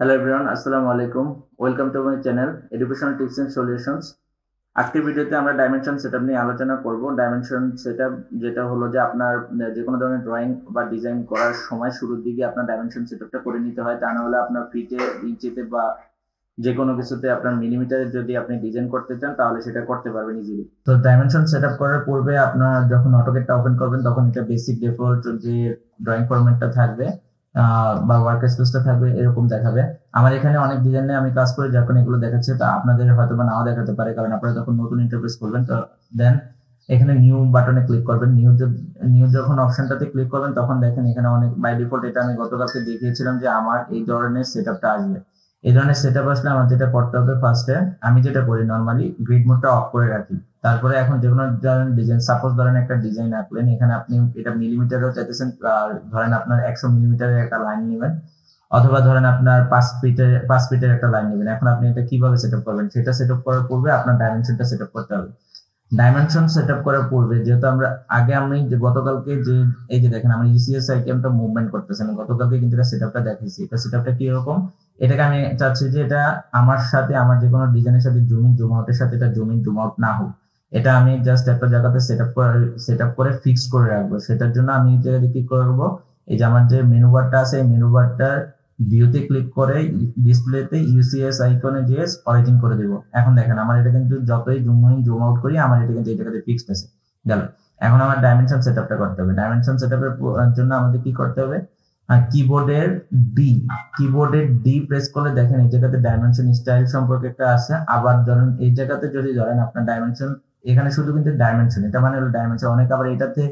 Hello everyone, Assalamu alaikum. Welcome to my channel Educational Tips and Solutions. আজকের ভিডিওতে আমরা dimension setup নিয়ে আলোচনা করব। ডাইমেনশন সেটআপ যেটা হলো যে আপনার যে কোনো ধরনের ড্রয়িং বা ডিজাইন করার সময় শুরুর দিকে আপনার ডাইমেনশন সেটআপটা করে নিতে হয়, তা না হলে আপনার ফিটে, ইঞ্চিতে বা যে কোনো কিছুতে আপনার মিলিমিটারে যদি আপনি ডিজাইন করতে চান তাহলে সেটা করতে পারবেন ইজিলি। তো ডাইমেনশন সেটআপ করার পূর্বে আপনার যখন অটোক্যাডটা ওপেন করবেন তখন এটা বেসিক ডিফল্ট যে ড্রয়িং ফরম্যাটটা থাকবে বা ওয়ার্ক স্পেসটা থাকবে এরকম দেখাবে। আমার এখানে অনেক ডিজাইনে আমি কাজ করি, যখন এগুলো দেখাচ্ছে তা আপনাদের হয়তো বা নাও দেখাতে পারে, কারণ আপনারা যখন নতুন ইন্টারফেস করবেন তো দেন এখানে নিউ বাটনে ক্লিক করবেন। নিউ যখন অপশনটাতে ক্লিক করবেন তখন দেখেন এখানে অনেক বাই ডিফল্ট, এটা আমি গতকালকে দেখিয়েছিলাম যে আমার এই ধরনের সেটআপটা আসবে। এই ধরনের সেটআপ আসলে আমার যেটা করতে হবে, ফার্স্টে আমি যেটা করি নরমালি গ্রিড মোডটা অফ করে রাখি। তারপরে এখন যে কোনো ধরনের ডিজাইন, সাপোজ ধরেন একটা ডিজাইন আঁকলেন, এখানে আপনি এটা মিলিমিটারও চাইতেছেন, ধরেন আপনার 100 মিলিমিটারের একটা লাইন নেবেন, অথবা ধরেন আপনার 5 ফিটের একটা লাইন নেবেন। এখন আপনি এটা কিভাবে সেটআপ করবেন, সেটা সেটআপ করার পূর্বে আপনার ডাইমেনশনটা সেটআপ করতে হবে। ডাইমেনশন সেটআপ করার পূর্বে যেহেতু আমি যে গতকালকে যে এই যে দেখেন আমার ইউসিএস আইটেমটা মুভমেন্ট করতেছে না, গতকালকে কিন্তু এটা সেটআপটা দেখাইছি। এটা সেটআপটা কি রকম, এটাকে আমি চাচ্ছি যে এটা আমার সাথে আমার যে কোনো ডিজাইনের সাথে জুম ইন জুম আউটের সাথে এটা জুম ইন জুম আউট না হোক, এটা আমি জাস্ট একটা জায়গাতে সেটআপ করে ফিক্স করে রাখবো। সেটার জন্য আমি এই জায়গাতে কি করবো, এই যে আমার যে মেনু বারটা আছে এই মেনু বারটার ভিউতে ক্লিক করে ডিসপ্লেতে ইউসিএস আইকনে দিয়ে অরিজিন করে দেব। এখন দেখেন আমার এটা কিন্তু যতই জুম ইন জুম আউট করি আমার এটা কিন্তু এই জায়গাতে ফিক্সড আছে। গেল, এখন আমার ডাইমেনশন সেটআপটা করতে হবে। ডাইমেনশন সেটআপের জন্য আমাদের কি করতে হবে, কিবোর্ডের ডি প্রেস করলে দেখেন এই জায়গাতে ডাইমেনশন স্টাইল সম্পর্কে একটা আছে। আবার ধরেন এই জায়গাতে যদি ধরেন আপনার ডাইমেনশন, এখানে শুধু কিন্তু ডাইমেনশন, এটা মানে হলো ডাইমেনশন। অনেক আবার এটাতে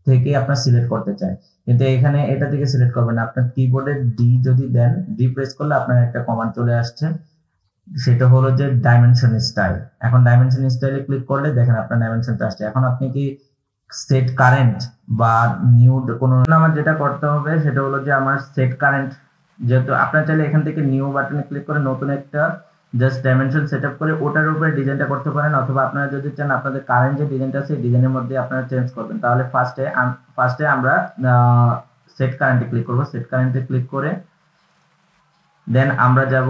থেকে আপনার সিলেক্ট করতে চায়, কিন্তু এখানে এটা থেকে সিলেক্ট করবেন না। আপনার কিবোর্ডে ডি যদি দেন, ডি প্রেস করলে আপনার একটা কমান্ড চলে আসছে, সেটা হলো যে ডাইমেনশন স্টাইল। এখন ডাইমেনশন স্টাইলে ক্লিক করলে দেখেন আপনার ডাইমেনশনটা আসছে। এখন আপনি কি সেট কারেন্ট বা নিউ কোনো, আমার যেটা করতে হবে সেটা হলো যে আমার সেট কারেন্ট, যেহেতু আপনার চাইলে এখান থেকে নিউ বাটনে ক্লিক করে নতুন একটা জাস্ট ডাইমেনশন সেটআপ করে ওটার উপরে ডিজাইনটা করতে পারেন, অথবা আপনারা যদি চান আপনাদের কারেন্ট যে ডিজাইনটা আছে ডিজাইনের মধ্যে আপনারা চেঞ্জ করবেন। তাহলে ফার্স্টে আমরা সেট কারেন্টে ক্লিক করব। সেট কারেন্টে ক্লিক করে দেন আমরা যাব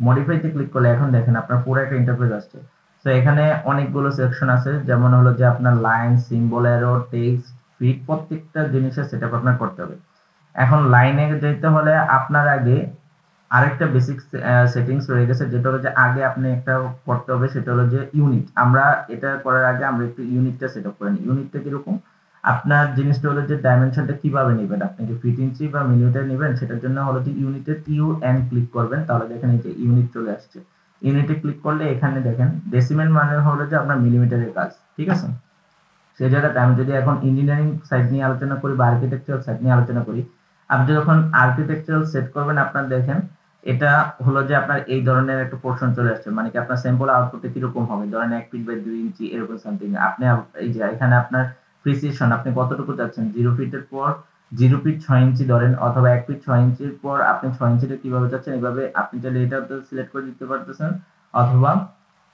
মডিফাইতে ক্লিক করলে এখন দেখেন আপনার পুরো একটা ইন্টারফেস আসছে। তো এখানে অনেকগুলো সেকশন আছে, যেমন হলো যে আপনার line, symbol, arrow, text, fit, প্রত্যেকটা জিনিসের সেটআপ আপনার করতে হবে। এখন লাইনে যেতে হলে আপনার আগে আরেকটা বেসিক সেটিংস রয়ে গেছে, যেটা হলো যে আগে আপনি একটা করতে হবে, সেটা হলো যে ইউনিট। আমরা এটা করার আগে আমরা একটু ইউনিটটা সেটআপ করে নিই। ইউনিটটা কিরকম, আপনার জিনিসটা হলো যে ডাইমেনশনটা কিভাবে নেবেন, আপনি কি ফিট, ইঞ্চি বা মিলিমিটার নেবেন, সেটার জন্য হলো যে ইউনিটের ইউএন ক্লিক করবেন। তাহলে দেখেন এই যে ইউনিট চলে আসছে। ইউনিটে ক্লিক করলে এখানে দেখেন ডেসিমেল মানে হলো যে আপনার মিলিমিটারের কাজ, ঠিক আছে। সেই জায়গাতে আমি যদি এখন ইঞ্জিনিয়ারিং সাইড নিয়ে আলোচনা করি বা আর্কিটেকচারাল সাইড নিয়ে আলোচনা করি, আপনি যখন আর্কিটেকচারাল সেট করবেন আপনার দেখেন এটা হলো যে আপনার এই ধরনের একটা পোর্শন চলে আসছে, মানে কি আপনার স্যাম্পল আউটপুটে কিরকম হবে, ধরেন 1 ফিট বাই 2 ইঞ্চি এরকম সামথিং। আপনি এই যে এখানে আপনার প্রিসিশন আপনি কতটুকু চাচ্ছেন, 0 ফিটের পর 0 ফিট 6 ইঞ্চি ধরেন, অথবা 1 ফিট 6 ইঞ্চির পর আপনি 6 ইঞ্চিটা কিভাবে চাচ্ছেন, এইভাবে আপনি চাইলে এটা সিলেক্ট করে দিতে পারতেছেন, অথবা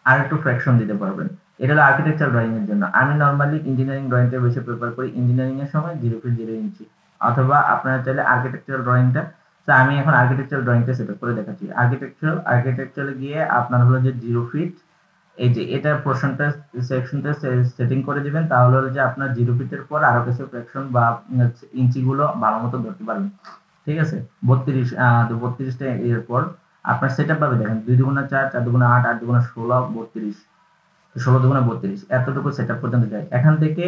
আর একটু ফ্র্যাকশন দিতে পারবেন। এটা হলো আর্কিটেকচার ড্রয়িং এর জন্য। আমি নরমালি ইঞ্জিনিয়ারিং ড্রয়িংটা বেশি প্রেফার করি। ইঞ্জিনিয়ারিং এর সময় 0 ফিট 0 ইঞ্চি, অথবা আপনারা চাইলে আর্কিটেকচারাল ড্রয়িংটা, তো আমি এখন আর্কিটেকচারাল ড্রয়িংটা সেটআপ করে দেখাচ্ছি। আর্কিটেকচারালে গিয়ে আপনার হলো যে 0 ফিট, এই যে এটা পোরশনটা সেকশনটা সেটিং করে দিবেন, তাহলে হলো যে আপনার 0 ফিটের পর আরো কিছু ফ্র্যাকশন বা ইঞ্চিগুলো ভালো মতো ধরতে পারবেন, ঠিক আছে। 32টা এরপর আপনার সেটআপ ভাবে দেখেন, 2 দুগুণা 4, 4 দুগুণা 8, 8 দুগুণা 16, 32, 16 দুগুণা 32, এতটুকু সেটআপ পর্যন্ত যায়। এখান থেকে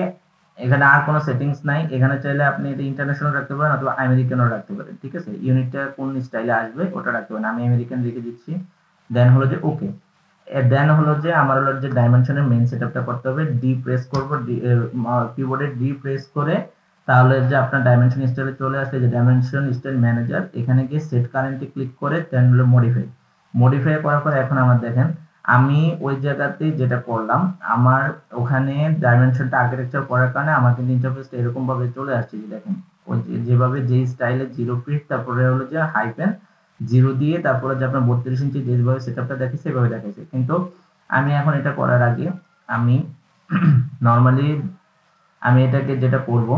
এখানে আর কোনো সেটিংস নাই। এখানে চাইলে আপনি এটা ইন্টারন্যাশনাল রাখতে পারেন অথবা আমেরিকানও রাখতে পারেন, ঠিক আছে। ইউনিটটা কোন স্টাইলে আসবে ওটা রাখতে পারেন। আমি আমেরিকান রেখে দিচ্ছি। দেন হলো যে ওকে। দেন হলো যে আমার হলো যে ডাইমেনশনের মেইন সেটআপটা করতে হবে। ডি প্রেস করব, কিবোর্ডে ডি প্রেস করে তাহলে যে আপনার ডাইমেনশন স্টাইলে চলে আসে, যে ডাইমেনশন স্টাইল ম্যানেজার, এখানে গিয়ে সেট কারেন্টে ক্লিক করে দেন হলো মডিফাই করার পর এখন আমার দেখেন আমি ওই জায়গাতে যেটা করলাম, আমার ওখানে ডাইমেনশনটা আর্কিটেকচার করার কারণে আমার কিন্তু ইন্টারফেসটা এরকম ভাবে চলে আসছে, যে দেখেন ওই যেভাবে যে স্টাইলে 0 ফিট তারপরে হলো যে হাইফেন 0 দিয়ে তারপরে যে আপনার 32 ইঞ্চি যেভাবে সেটআপটা দেখে সেভাবে দেখাইছে। কিন্তু আমি এখন এটা করার আগে আমি নরমালি আমি এটাকে যেটা করব,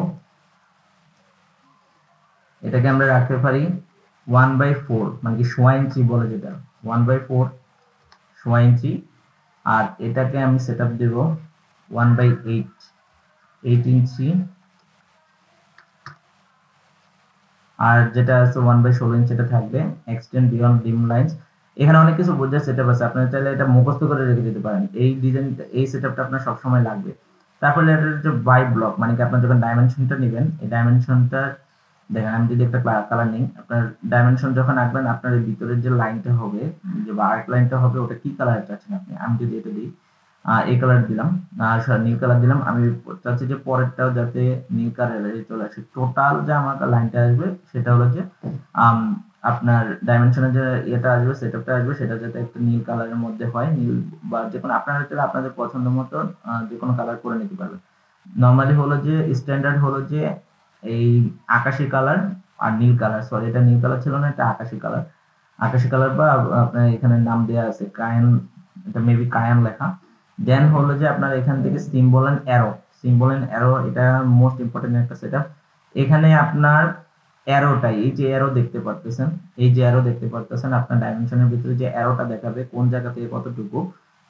এটাকে আমরা রাখতে পারি 1/4 মানে কি সোয়া ইঞ্চি বলে যেটা 1/4 সোয়া ইঞ্চি। আর এটাকে আমি সেট আপ দেবো 1/8 8 ইঞ্চি। আর যেটা আছে 1/16 ইঞ্চি এটা থাকবে। এক্সটেন্ড বিয়ন্ড ডিম লাইনস, এখানে অনেক কিছু বোঝার সেটআপ আছে, আপনারা চাইলে এটা মুখস্থ করে রেখে দিতে পারেন। এই ডিজাইন এই সেটআপটা আপনার সব সময় লাগবে। তারপরে এটা হচ্ছে বাই ব্লক, মানে কি আপনার যখন ডাইমেনশনটা নেবেন এই ডাইমেনশনটা দেখেন, আমি যদি একটা কালার নিই, আপনার ডাইমেনশন যখন আঁকবেন আপনার এই ভিতরের যে লাইনটা হবে, যে আর্ক লাইনটা হবে, ওটা কি কালার চাচ্ছেন আপনি। আমি যদি এটা দিই এই কালার দিলাম, নীল কালার দিলাম, আমি চাচ্ছি যে পরেরটাও যাতে নীল কালারে চলে আসে। টোটাল যে আমার লাইনটা আসবে সেটা হলো যে আপনার ডাইমেনশনের যে এটা আসবে, সেটআপটা আসবে, সেটা যাতে একটা নীল কালারের মধ্যে হয়। নীল বা যে কোনো আপনারা হচ্ছে আপনাদের পছন্দ মতো যে কোনো কালার করে নিতে পারবেন। নরমালি হলো যে স্ট্যান্ডার্ড হলো যে এই আকাশি কালার আর নীল কালার, সরি এটা নীল কালার ছিল না, এটা আকাশি কালার। আকাশি কালার বা আপনার এখানে নাম দেওয়া আছে কায়ান, এটা মেবি কায়ান লেখা। দেন হলো যে আপনার এখান থেকে symbol and arrow, symbol and arrow এটা মোস্ট ইম্পর্টেন্ট একটা সেটআপ। এখানে আপনার অ্যারোটাই, এই যে অ্যারো দেখতে পারতেছেন, এই যে অ্যারো দেখতে পারতেছেন আপনার ডাইমেনশনের ভিতরে যে অ্যারোটা দেখাবে কোন জায়গা থেকে কতটুকু,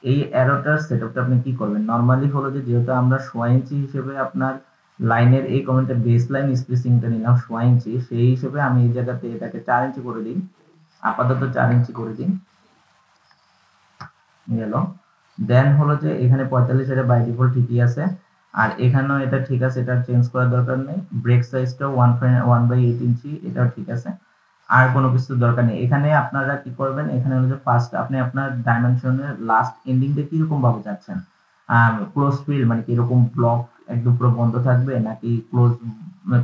এই অ্যারোটার সেটআপটা আপনি কি করবেন। নরমালি হলো যে যেহেতু আমরা সোয়া ইঞ্চি হিসেবে আপনার লাইনের এই কমেন্টের বেস লাইন স্পেসিংটা নিলাম সোয়া ইঞ্চি, সেই হিসেবে আমি এই জায়গাতে এটাকে 4 ইঞ্চি করে দিই, আপাতত 4 ইঞ্চি করে দিই গেল। দেন হলো যে এখানে 45 এটা বাই ডিফল্ট ঠিকই আছে, আর এখানেও এটা ঠিক আছে, এটা চেঞ্জ করার দরকার নেই। ব্রেক সাইজটাও 1/8 ইঞ্চি, এটাও ঠিক আছে, আর কোনো কিছু দরকার নেই। এখানে আপনারা কি করবেন, এখানে হলো যে ফার্স্ট আপনি আপনার ডাইমেনশনের লাস্ট এন্ডিংটা কিরকম ভাবে চাচ্ছেন। ক্লোজ ফিল মানে কি এরকম ব্লক একদম পুরো বন্ধ থাকবে, নাকি ক্লোজ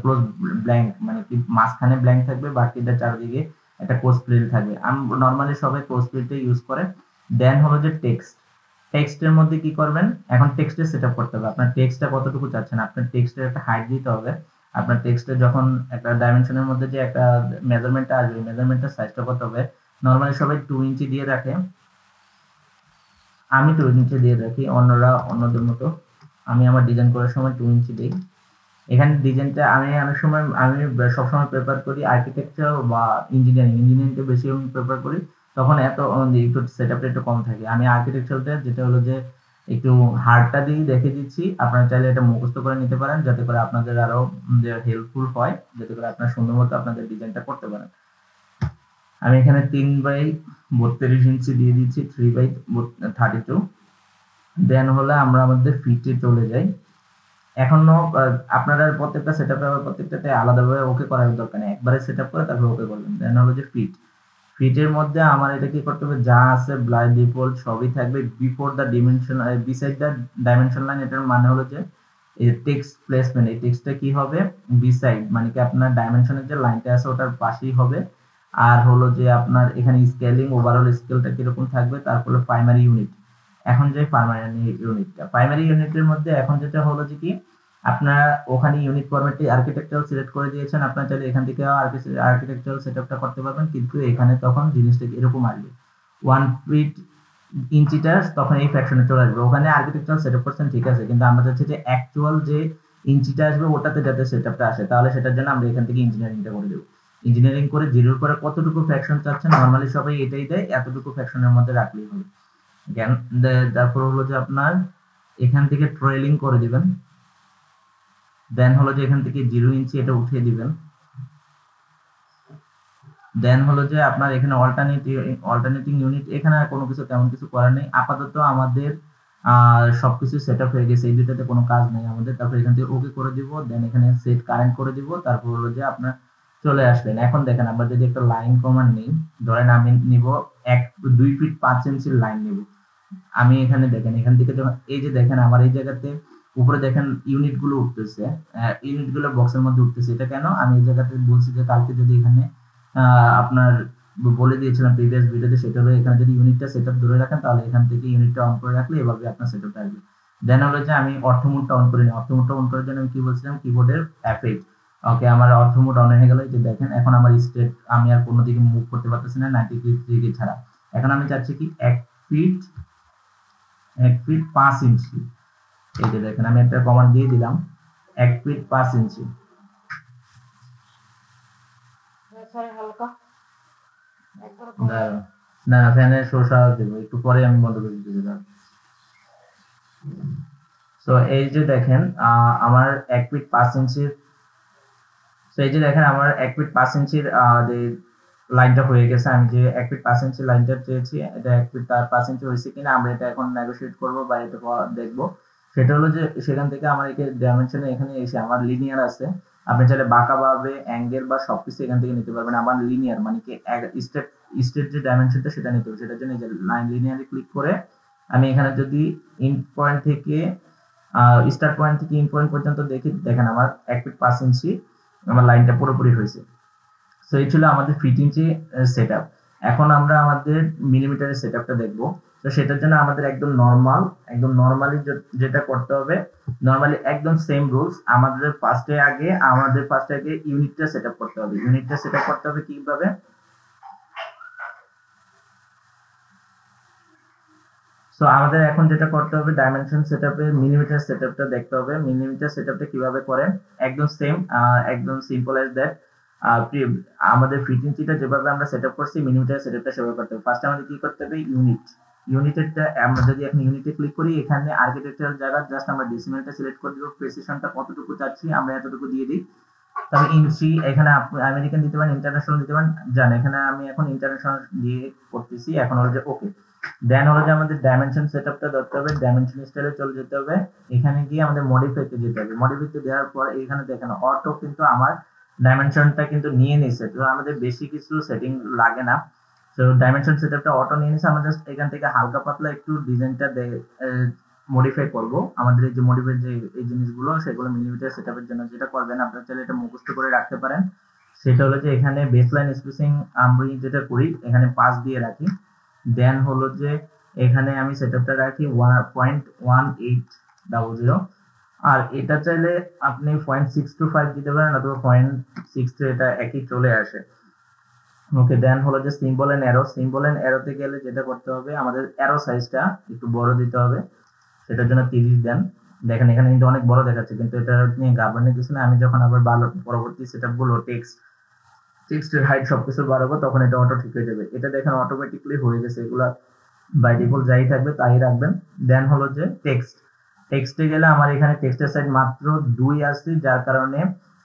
ক্লোজ ব্ল্যাঙ্ক মানে কি মাঝখানে ব্ল্যাঙ্ক থাকবে, বাকিটা চারদিকে একটা ক্লোজ ফিল থাকবে। নরমালি সবাই ক্লোজ ফিলটা ইউজ করে। দেন হলো যে টেক্সট, টেক্সটের মধ্যে কি করবেন, এখন টেক্সটের সেটআপ করতে হবে। আপনার টেক্সটটা কতটুকু চাচ্ছেন, আপনার টেক্সটের একটা হাইট দিতে হবে। আপনার টেক্সটে যখন একটা ডাইমেনশনের মধ্যে যে একটা মেজারমেন্টটা আসবে, মেজারমেন্টের সাইজটা কত হবে। নরমালি সবাই 2 ইঞ্চি দিয়ে রাখে, আমি 2 ইঞ্চি দিয়ে রাখি, অন্যরা অন্যদের মতো। আমি আমার ডিজাইন করার সময় 2 ইঞ্চি দিই। এখানে ডিজাইনটা আমি অনেক সময় আমি সবসময় প্রেফার করি আর্কিটেকচার বা ইঞ্জিনিয়ারিং, ইঞ্জিনিয়ারিংটা বেশি আমি প্রেফার করি, তখন এত একটু সেটআপটা একটু কম থাকে। আমি আর্কিটেকচারটা যেটা হলো যে একটু হার্ডটা দিয়ে দেখে দিচ্ছি, আপনারা চাইলে এটা মুখস্থ করে নিতে পারেন যাতে করে আপনাদের আরো হেল্পফুল হয়, যাতে করে আপনারা সুন্দর মতো আপনাদের ডিজাইনটা করতে পারেন। আমি এখানে 3/32 ইঞ্চি দিয়ে দিচ্ছি, 3/32। দেন হলে আমরা আমাদের ফিটে চলে যাই। এখনো আপনারা প্রত্যেকটা সেটআপে প্রত্যেকটাতে আলাদাভাবে ওকে করার দরকার নেই, একবারে সেটআপ করে তারপর ওকে করবেন। দেন হলো যে ফিট, ফিটের মধ্যে আমার এটা কি করতে হবে, যা আছে বাই ডিফল্ট সবই থাকবে before the dimension beside the dimension line. এটার মানে হলো যে এই টেক্সট প্লেসমেন্ট, এই টেক্সটটা কি হবে বিসাইড মানে কি আপনার ডাইমেনশনের যে লাইনটা আছে ওটার পাশেই হবে। আর হলো যে আপনার এখানে স্কেলিং ওভারঅল স্কেলটা কিরকম থাকবে, তারপরে প্রাইমারি ইউনিট। এখন যে প্রাইমারি ইউনিটের মধ্যে এখন যেটা হলো যে কি আপনারা ওখানে ইউনিট ফরম্যাটে আর্কিটেকচারাল সিলেক্ট করে দিয়েছেন, আপনারা চাইলে এখান থেকে আর্কিটেকচারাল সেটআপটা করতে পারবেন, কিন্তু এখানে তখন জিনিসটা এরকম আসবে 1 ফিট ইঞ্চিটা তখন এই ফ্র্যাকশনে চলে আসবে। ওখানে আর্কিটেকচারাল সেটআপ করছেন ঠিক আছে, কিন্তু আমরা চাচ্ছি যে অ্যাকচুয়াল যে ইঞ্চিটা আসবে ওটাতে যাতে সেটআপটা আসে, তাহলে সেটার জন্য আমরা এখান থেকে ইঞ্জিনিয়ারিংটা করে দেবো। ইঞ্জিনিয়ারিং করে জিরোর পরে কতটুকু ফ্র্যাকশন চাচ্ছেন, নরমালি সবাই এটাই দেয়, এতটুকু ফ্র্যাকশনের মধ্যে রাখলেই হবে। জ্ঞান তারপর হলো যে আপনার এখান থেকে ট্রেলিং করে দিবেন। দেন হলো যে এখান থেকে 0 ইঞ্চি এটা উঠিয়ে দিবেন। দেন হলো যে আপনার এখানে অল্টারনেটিং ইউনিট, এখানে আর কোনো কিছু তেমন কিছু করার নেই। আপাতত আমাদের সবকিছু সেটআপ হয়ে গেছে, এই দুটাতে কোনো কাজ নেই আমাদের। তারপর এখান থেকে ওকে করে দিব, দেন এখানে সেট কারেন্ট করে দিব। তারপর হলো যে আপনার চলে আসলেন। এখন দেখেন আমরা যদি একটা লাইন কমান্ড নিই, ধরেন আমি নিব 2 ফিট 5 ইঞ্চির লাইন নিব। আমি এখানে দেখেন এখান থেকে যখন এই যে দেখেন আমার এই জায়গাতে উপরে দেখেন ইউনিট গুলো উঠতেছে, ইউনিট গুলো বক্সের মধ্যে উঠতেছে। এটা কেন, আমি এই জায়গাতে বলছি যে কালকে যদি এখানে আপনার বলে দিয়েছিলাম প্রিভিয়াস ভিডিওতে, সেটা হলো এখানে যদি ইউনিটটা সেটআপ ধরে রাখেন তাহলে এখান থেকে ইউনিটটা অন করে রাখলে এভাবে আপনার সেটআপটা আসবে। দেন হলো যে আমি অর্থ মোডটা অন করে নিই। অর্থ মোডটা অন করার জন্য আমি কি বলছিলাম, কিবোর্ডের F8। ওকে, আমার অর্থ মোড অন হয়ে গেল। এই যে দেখেন এখন আমার স্টেট আমি আর কোনো দিকে মুভ করতে পারতেছি না 90 ডিগ্রি ছাড়া। এখন আমি চাচ্ছি কি 1 ফিট 5 ইঞ্চি। এই যে দেখেন আমি একটা কমান্ড দিয়ে দিলাম 1 ফিট 5 ইঞ্চি। হালকা দাঁড়াও, না ফ্যানের শোষা দেবো একটু পরে, আমি বন্ধ করে দিতে দাও। তো এই যে দেখেন আমার 1 ফিট 5 ইঞ্চির, তো এই যে দেখেন আমার 1 ফিট 5 ইঞ্চির যে লাইনটা হয়ে গেছে। আমি যে 1 ফিট 5 ইঞ্চি লাইনটা চেয়েছি, এটা 1 ফিট 5 ইঞ্চি হয়েছে কিনা আমরা এটা এখন নেগোশিয়েট করব বা এটা দেখবো। সেটা হলো যে সেখান থেকে আমার এই ডাইমেনশনে এখানে এসে আমার লিনিয়ার আছে, আপনি চাইলে বাঁকা ভাবে অ্যাঙ্গেল বা সবকিছু এখান থেকে নিতে পারবেন। আমার লিনিয়ার মানে কি স্টেপ স্টেট যে ডাইমেনশনটা সেটা নিতে হবে। সেটার জন্য এই যে লাইন লিনিয়ারে ক্লিক করে আমি এখানে যদি ইন পয়েন্ট থেকে স্টার্ট পয়েন্ট থেকে ইন পয়েন্ট পর্যন্ত দেখি, দেখেন আমার 1 ফিট 5 ইঞ্চি আমার লাইনটা পুরোপুরি হয়েছে। সো এই ছিল আমাদের ফিট ইঞ্চি সেটআপ। এখন আমরা আমাদের মিলিমিটারের সেটআপটা দেখবো। তো সেটার জন্য আমাদের একদম নরমালি যেটা করতে হবে, নরমালি একদম সেম রুলস। আমাদের ফার্স্টে আগে ইউনিটটা সেটআপ করতে হবে। ইউনিটটা সেটআপ করতে হবে কিভাবে? সো আমাদের এখন যেটা করতে হবে, ডাইমেনশন সেটআপে মিলিমিটার সেটআপটা দেখতে হবে। মিলিমিটার সেটআপটা কিভাবে করেন, একদম সেম, একদম সিম্পল অ্যাজ দ্যাট। আমাদের ফ্রিকোয়েন্সিটা যেভাবে আমরা সেটআপ করছি, মিলিমিটার সেটআপটা সেভাবে করতে হবে। ফার্স্ট আমাদের কি করতে হবে, ইউনিটেরটা আমরা যদি এখন ইউনিটে ক্লিক করি, এখানে আর্কিটেকচারাল জায়গা জাস্ট আমরা ডেসিমেলটা সিলেক্ট করে দিব, প্রেসিশনটা কতটুকু চাচ্ছি আমরা এতটুকু দিয়ে দিই। তবে ইঞ্চি এখানে আপনি আমেরিকান দিতে পারেন, ইন্টারন্যাশনাল দিতে পারেন, জান এখানে আমি এখন ইন্টারন্যাশনাল দিয়ে করতেছি। এখন হলো যে ওকে, দেন হলো যে আমাদের ডাইমেনশন সেটআপটা ধরতে হবে, ডাইমেনশন স্টাইলে চলে যেতে হবে। এখানে গিয়ে আমাদের মডিফাইতে যেতে হবে। মডিফাইতে দেওয়ার পর এখানে দেখেন অটো কিন্তু আমার ডাইমেনশনটা কিন্তু নিয়ে নিছে, তো আমাদের বেশি কিছু সেটিং লাগে না। তো ডাইমেনশন সেটআপটা অটো নিয়ে নিছে, আমরা জাস্ট এখান থেকে হালকা পাতলা একটু ডিজাইনটা মডিফাই করব। আমাদের এই যে মডিফাই যে এই জিনিসগুলো সেগুলো মিলিমিটার সেটআপের জন্য যেটা করবেন, আপনারা চাইলে এটা মুখস্থ করে রাখতে পারেন। সেটা হলো যে এখানে বেসলাইন স্পেসিং আমি যেটা করি এখানে 5 দিয়ে রাখি। দেন হলো যে এখানে আমি সেটআপটা রাখি 1.1800। আর এটা চাইলে আপনি 0.625 দিতে পারেন অথবা 0.63, এটা একই চলে আসে। ওকে, দেন হলো যে সিম্বল এন্ড অ্যারোতে গেলে যেটা করতে হবে, আমাদের অ্যারো সাইজটা একটু বড় দিতে হবে। সেটার জন্য 30 দেন। দেখেন এখানে কিন্তু অনেক বড় দেখাচ্ছে, কিন্তু এটা নিয়ে ঘাবড়ানোর কিছু না। আমি যখন আবার ভালো পরবর্তী সেটআপ গুলো টেক্সটের হাইট সবকিছু বাড়াবো, তখন এটা অটো ঠিক হয়ে যাবে। এটা দেখেন অটোমেটিকলি হয়ে গেছে। এগুলা বাই ডিফল্ট যাই থাকবে তাই রাখবেন। দেন হলো যে টেক্সটে গেলে আমার এখানে টেক্সটের সাইজ মাত্র 2 আছে, যার কারণে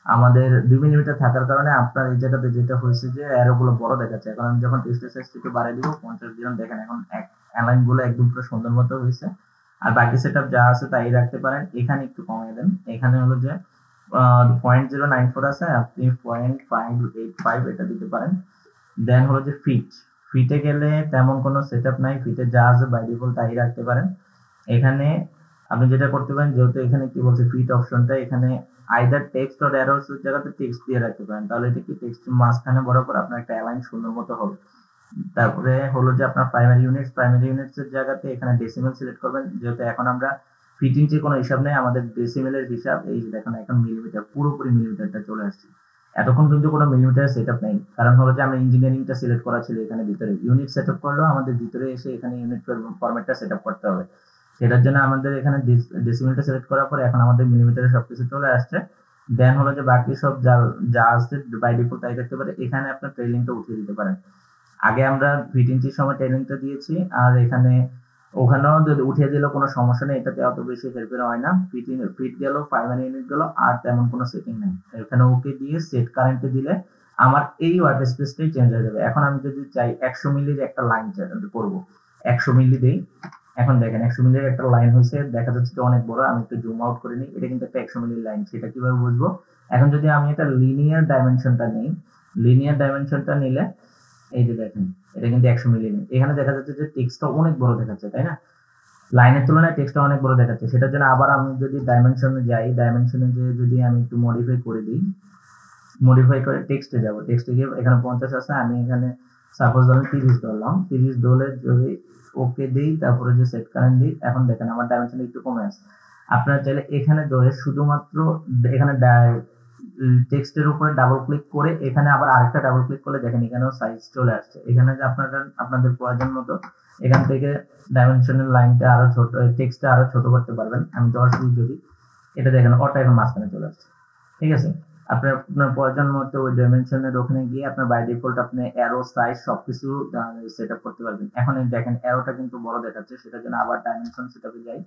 আমাদের 2 মিলিমিটার থাকার কারণে আপনার এই জায়গাতে যেটা হয়েছে যে অ্যারো গুলো বড় দেখাচ্ছে। এখন আমি যখন টেক্সটের সাইজ একটু বাড়াই দিব, 50 দিলাম, দেখেন এখন অ্যালাইন গুলো একদম পুরো সুন্দর মতো হয়েছে। আর বাকি সেটআপ যা আছে তাই রাখতে পারেন। এখানে একটু কমিয়ে দেন। এখানে হলো যে 0.094 আছে, আপনি 0.585 এটা দিতে পারেন। দেন হলো যে ফিটে গেলে তেমন কোনো সেটআপ নাই, ফিটে যা আছে বাই ডিফল্ট তাই রাখতে পারেন। এখানে আপনি যেটা করতে পারেন, যেহেতু এখানে কি বলছে ফিট অপশনটা, এখানে আইদার টেক্সট অর অ্যারোস জায়গাতে টেক্সট দিয়ে রাখতে পারেন, তাহলে এটা কি টেক্সট মাঝখানে বরাবর আপনার একটা অ্যালাইন সুন্দর মতো হবে। তারপরে হলো যে আপনার প্রাইমারি ইউনিটস এর জায়গাতে এখানে ডেসিমেল সিলেক্ট করবেন। যেহেতু এখন আমরা ফিট ইঞ্চি কোনো হিসাব নেই, আমাদের ডেসিমেলের হিসাব। এই যে দেখুন এখন মিলিমিটার, পুরোপুরি মিলিমিটারটা চলে আসছে। এতক্ষণ কিন্তু কোনো মিলিমিটার সেটআপ নেই, কারণ হলো যে আমরা ইঞ্জিনিয়ারিংটা সিলেক্ট করা ছিল এখানে ভিতরে। ইউনিট সেটআপ করলেও আমাদের ভিতরে এসে এখানে ইউনিট ফরম্যাটটা সেটআপ করতে হবে। সেটার জন্য আমাদের এখানে ডেসিমেলটা সিলেক্ট করার পরে এখন আমাদের মিলিমিটারে সবকিছু চলে আসছে। দেন হলো যে বাকি সব যা যা আছে বাই ডিফল্ট তাই থাকতে পারে। এখানে আপনার ট্রেলিংটা উঠিয়ে দিতে পারেন। আগে আমরা ফিট ইঞ্চির সময় ট্রেলিংটা দিয়েছি, আর এখানে ওখানেও যদি উঠিয়ে দিলেও কোনো সমস্যা নেই, এটাতে অত বেশি হেরফের হয় না। ফিট গেল, প্রাইমারি ইউনিট গেল, আর তেমন কোনো সেটিং নেই। এখানে ওকে দিয়ে সেট কারেন্টে দিলে আমার এই ওয়ার্ক স্পেসটাই চেঞ্জ হয়ে যাবে। এখন আমি যদি চাই 100 মিলির একটা লাইন করব, 100 মিলি দেই। এখন দেখেন 100 মিলির একটা লাইন হয়েছে, দেখা যাচ্ছে তো অনেক বড়। আমি একটু জুম আউট করে নিই, এটা কিন্তু একটা 100 মিলির লাইন। সেটা কিভাবে বুঝবো? এখন যদি আমি এটা লিনিয়ার ডাইমেনশনটা নিলে এই যে দেখেন এটা কিন্তু 100 মিলি নেই। এখানে দেখা যাচ্ছে যে টেক্সটটা অনেক বড় দেখাচ্ছে, তাই না? লাইনের তুলনায় টেক্সটটা অনেক বড় দেখাচ্ছে। সেটার জন্য আবার আমি যদি ডাইমেনশনে যাই, ডাইমেনশনে যে যদি আমি একটু মডিফাই করে দিই, মডিফাই করে টেক্সটে যাব, টেক্সটে গিয়ে এখানে 50 আছে, আমি এখানে সাপোজ ধরুন 30 ধরলাম। 30 ধরে যদি ওকে দিই, তারপরে যে সেট কারেন্ট দিই, এখন দেখেন আমার ডাইমেনশন একটু কমে আসছে। আপনারা চাইলে এখানে ধরে শুধুমাত্র এখানে টেক্সটের উপরে ডাবল ক্লিক করে এখানে আবার আরেকটা ডাবল ক্লিক করলে দেখেন এখানেও সাইজ চলে আসছে। এখানে যে আপনারা আপনাদের প্রয়োজন মতো এখান থেকে ডাইমেনশনের লাইনটা আরো ছোট, টেক্সটটা আরো ছোট করতে পারবেন। আমি 10 দিই যদি, এটা দেখেন অটো এখন মাঝখানে চলে আসছে। ঠিক আছে? আপনার প্রয়োজন মতো ওই ডাইমেনশনের ওখানে গিয়ে আপনার বাই ডিফল্ট আপনি অ্যারো সাইজ সবকিছু সেট আপ করতে পারবেন। এখন এই দেখেন অ্যারোটা কিন্তু বড় দেখাচ্ছে, সেটার জন্য আবার ডাইমেনশন সেটআপে যাই।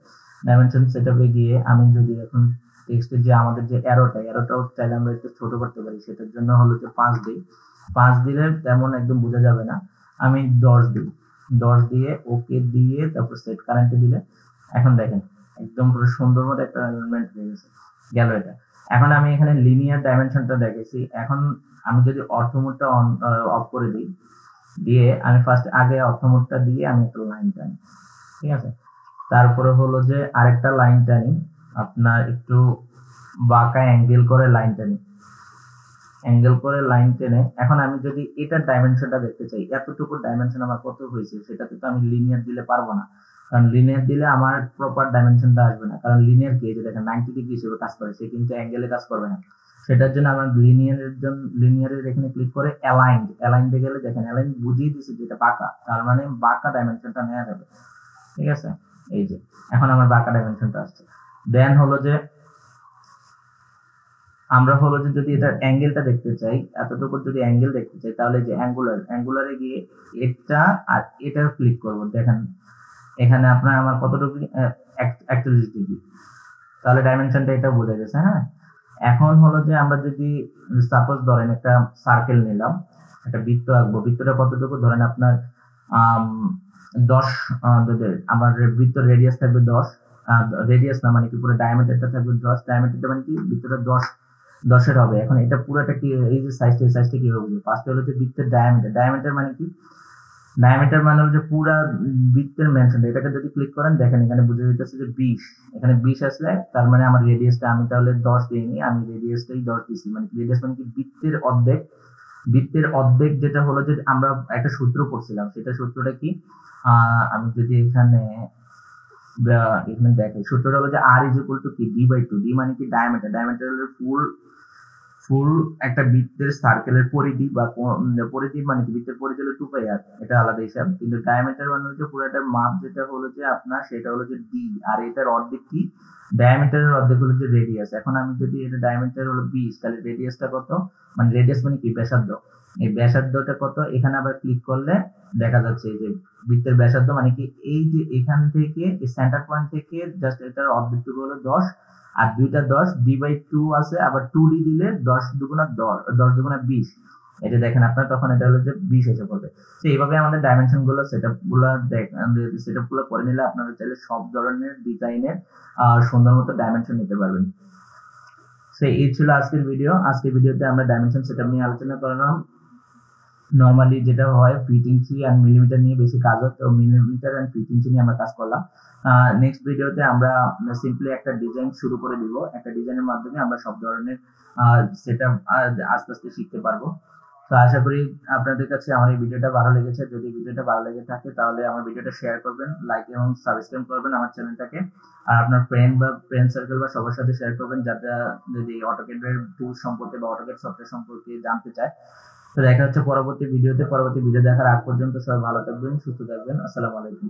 ডাইমেনশন সেটআপে গিয়ে আমি যদি এখন টেক্সটের যে আমাদের যে অ্যারোটাও চাইলে আমরা একটু ছোট করতে পারি, সেটার জন্য হলো যে 5 দিই। 5 দিলে তেমন একদম বোঝা যাবে না, আমি 10 দিই। 10 দিয়ে ওকে দিয়ে তারপর সেট কারেন্টে দিলে এখন দেখেন একদম পুরো সুন্দর মতো একটা অ্যালাইনমেন্ট হয়ে গেছে, গেল এটা। এখন আমি এখানে লিনিয়ার ডাইমেনশনটা দেখেছি। এখন আমি যদি অর্থ মোডটা অফ করে দিই, দিয়ে আমি ফার্স্ট আগে অর্থ মোডটা দিয়ে আমি একটা লাইন টানি, ঠিক আছে। তারপরে হলো যে আরেকটা লাইন টানি, আপনার একটু বাঁকা অ্যাঙ্গেল করে লাইন টানি, অ্যাঙ্গেল করে লাইন টেনে। এখন আমি যদি এটার ডাইমেনশনটা দেখতে চাই, এতটুকু ডাইমেনশন আমার কত হয়েছে, সেটাতে তো আমি লিনিয়ার দিলে পারবো না, কারণ লিনিয়ার দিলে আমার প্রপার ডাইমেনশনটা আসবে না। কারণ লিনিয়ার কি, যে দেখেন 90 ডিগ্রি হিসেবে কাজ করে, সে কিন্তু অ্যাঙ্গেলে কাজ করবে না। সেটার জন্য আমার লিনিয়ারের এখানে ক্লিক করে অ্যালাইন্ডে গেলে দেখেন অ্যালাইন বুঝিয়ে দিছে যেটা বাঁকা, তার মানে বাঁকা ডাইমেনশনটা নেওয়া যাবে, ঠিক আছে। এই যে এখন আমার বাঁকা ডাইমেনশনটা আসছে। দেন হলো যে আমরা হলো যে যদি এটার অ্যাঙ্গেলটা দেখতে চাই, এতটুকু যদি অ্যাঙ্গেল দেখতে চাই, তাহলে যে অ্যাঙ্গুলারে গিয়ে এটা আর এটা ক্লিক করব। দেখেন এখানে আপনার আমার কতটুকু 41 ডিগ্রি, তাহলে ডাইমেনশনটা এটা বোঝা গেছে। হ্যাঁ, এখন হলো যে আমরা যদি সাপোজ ধরেন একটা সার্কেল নিলাম, একটা বৃত্ত আঁকবো, বৃত্তটা কতটুকু ধরেন আপনার 10, আমার বৃত্ত রেডিয়াস থাকবে 10, রেডিয়াস না মানে কি পুরো ডায়ামিটারটা থাকবে 10, ডায়ামিটারটা মানে কি বৃত্তটা 10 হবে। এখন এটা পুরোটা কি, এই যে সাইজটা কি হবে, ফার্স্ট হলো যে বৃত্তের ডায়ামিটার মানে কি, ডায়ামিটার মানে হলো যে পুরা বৃত্তের মেনশন, এটাকে যদি ক্লিক করেন দেখেন এখানে বুঝে যেতেছে যে 20, এখানে 20 আসলে তার মানে আমার রেডিয়াসটা আমি তাহলে 10 দিইনি, আমি রেডিয়াসটাই 10 দিছি। মানে রেডিয়াস মানে কি বৃত্তের অর্ধেক, বৃত্তের অর্ধেক যেটা হলো যে আমরা একটা সূত্র পড়ছিলাম, সেটা সূত্রটা কি, আমি যদি এখানে দেখি, সূত্রটা হলো যে আর ইজ ইকুয়াল টু কি, ডি/2। ডি মানে কি ডায়ামিটার হলো ফুল একটা বৃত্তের সার্কেলের পরিধি, বা পরিধি মানে কি বৃত্তের পরিধি হলো 2πr, এটা আলাদা হিসাব। কিন্তু ডায়ামিটার মানে হচ্ছে পুরোটার মাপ, যেটা হলো যে আপনার সেটা হলো যে ডি, আর এটার অর্ধেক কি, ডায়ামিটারের অর্ধেক হলো যে রেডিয়াস। এখন আমি যদি এটা ডায়ামিটার হলো 20, তাহলে রেডিয়াসটা কত, মানে রেডিয়াস মানে কি ব্যাসার্ধ, এই ব্যাসার্ধটা কত, এখানে আবার ক্লিক করলে দেখা যাচ্ছে এই যে বৃত্তের ব্যাসার্ধ মানে কি, এই যে এখান থেকে সেন্টার পয়েন্ট থেকে জাস্ট এটার অর্ধেকটুকু হলো 10, আর দুইটা 10, d/2 আছে, আবার 2d দিলে 10 দুগুণা 10, 10 দুগুণা 20, এটা দেখেন আপনার তখন এটা হলো যে 20 এসে পড়বে। তো এইভাবে আমাদের ডাইমেনশন গুলো সেটআপ গুলো করে নিলে আপনারা চাইলে সব ধরনের ডিজাইনের সুন্দর মতো ডাইমেনশন নিতে পারবেন। তো এই ছিল আজকের ভিডিও। আজকের ভিডিওতে আমরা ডাইমেনশন সেটআপ নিয়ে আলোচনা করলাম। নরমালি যেটা হয় ফিট ইঞ্চি আর মিলিমিটার নিয়ে বেশি কাজ হয়, তো মিলিমিটার এন্ড ফিট ইঞ্চি নিয়ে আমরা কাজ করলাম। নেক্সট ভিডিওতে আমরা সিম্পলি একটা ডিজাইন শুরু করে দিব, একটা ডিজাইনের মাধ্যমে আমরা সব ধরনের সেটআপ আস্তে আস্তে শিখতে পারবো। তো আশা করি আপনাদের কাছে আমার এই ভিডিওটা ভালো লেগেছে। যদি ভিডিওটা ভালো লেগে থাকে তাহলে আমার ভিডিওটা শেয়ার করবেন, লাইক এবং সাবস্ক্রাইব করবেন আমার চ্যানেলটাকে, আর আপনার ফ্রেন্ড সার্কেল বা সবার সাথে শেয়ার করবেন, যাতে যদি অটোক্যাড এর টুল সম্পর্কে বা অটোক্যাড সফটওয়্যার সম্পর্কে জানতে চায়। তো দেখা হচ্ছে পরবর্তী ভিডিও দেখার আগ পর্যন্ত সবাই ভালো থাকবেন, সুস্থ থাকবেন। আসসালামু আলাইকুম।